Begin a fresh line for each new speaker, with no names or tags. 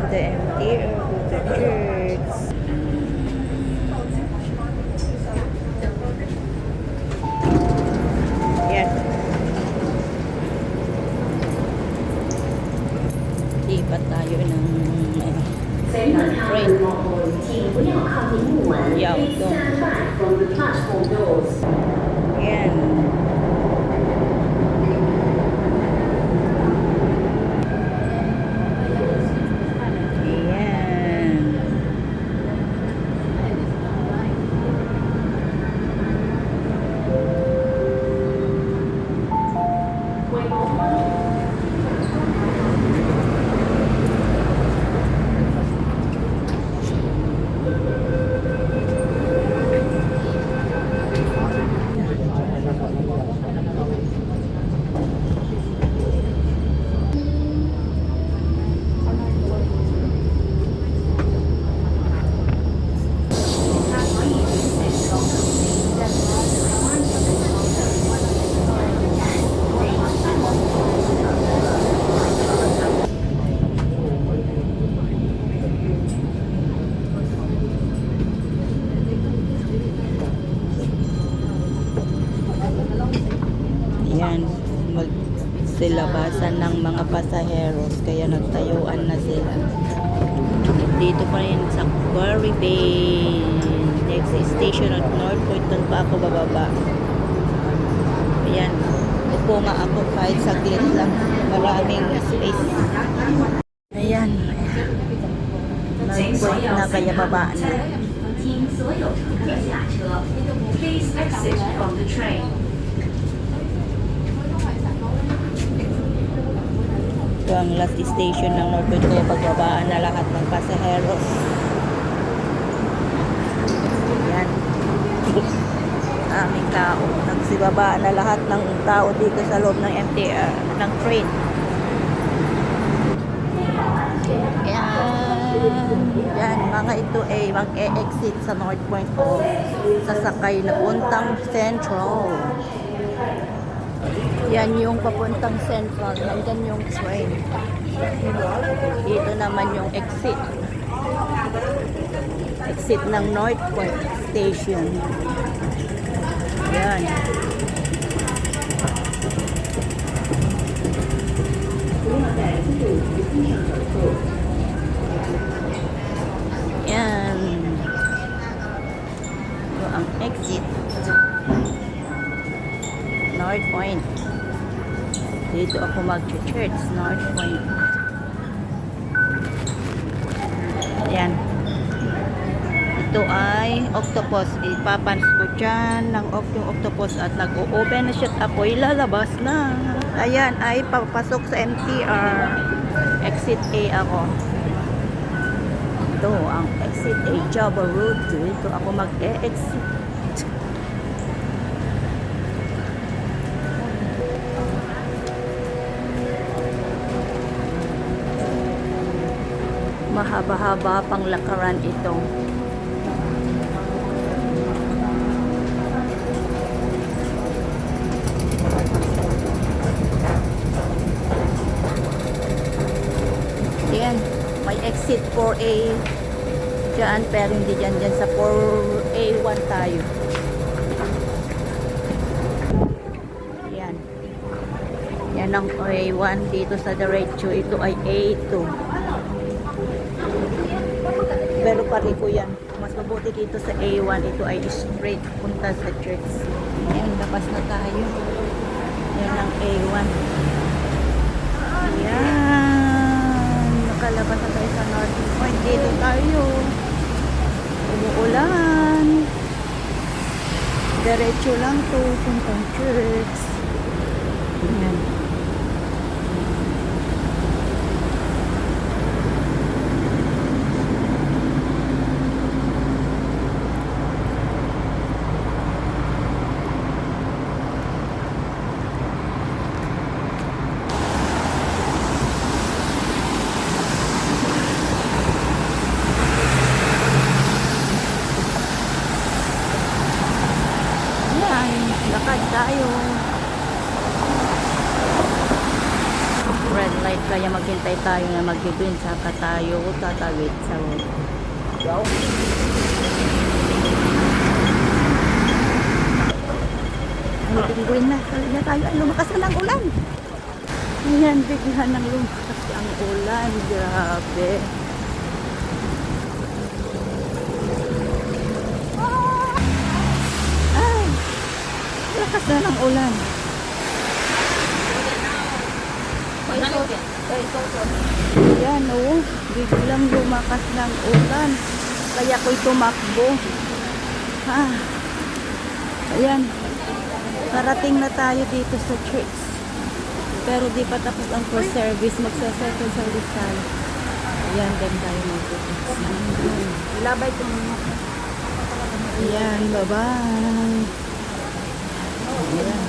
the MTR to the church. Yan. Lipat tayo ng train. Yaw to. Yan. Yan, magsilabasan ng mga pasaheros, kaya nagtayuan na sila. Dito pa rin sa Quarry Bay, next station at North Point, doon pa ako bababa. Ayan, upo nga ako kahit saglit lang, maraming space. Ayan, North Point na, kaya baba na.
Please exit from the train.
Ito ang last station ng North Point, kaya pagbabaan na lahat ng pasaheros. Yan. Aming tao. Nagsibabaan na lahat ng tao dito sa loob ng MTR, ng train. Yan, mga ito ay mag-e-exit sa North Point o sasakay na puntang Central. Yan yung papuntang Central. Nandyan yung train. Dito naman yung exit. Exit ng North Point Station. Yan. Yan. Ito ang exit. North Point. Dito ako mag-church, North Point. Ayan. Ito ay octopus. Ipapans ko dyan ng yung octopus at nag-o-open na siya. Apoy lalabas na. Ayan, ay papasok sa MTR. Exit A ako. Ito ang exit A, Java Road. Dito ako mag-e-exit. Mahaba-haba pang lakaran ito. Yan, may exit 4A dyan, pero hindi dyan sa 4A1 tayo. Yan. Yan ang A1 dito sa diretso. Ito ay A2. Pero pariko yan. Mas mabuti dito sa A1. Ito ay straight punta sa church. Ayan, labas na tayo. Yan ang A1. Ayan. Nakalabas na tayo sa North Point. Dito tayo. Umuulan. Diretso lang to puntang church. Ayan. Lakad tayo. kaya maghintay tayo na mag-green saka tayo tatawid sa green na. Tawid na tayo. Ay, lumakas na ng ulan. Ayan, bigla nang lumakas ang ulan. Grabe. Ay, lakas na ng ulan. Ayan, oh. Biglang lumakas ng ulan. Kaya ko'y tumakbo. Ayan. Karating na tayo dito sa church. Pero di pa tapos ang first service. Magsa-second service tayo. Ayan, din tayo magpupunta. Ilabay ko muna. Ayan, bye-bye. Ayan.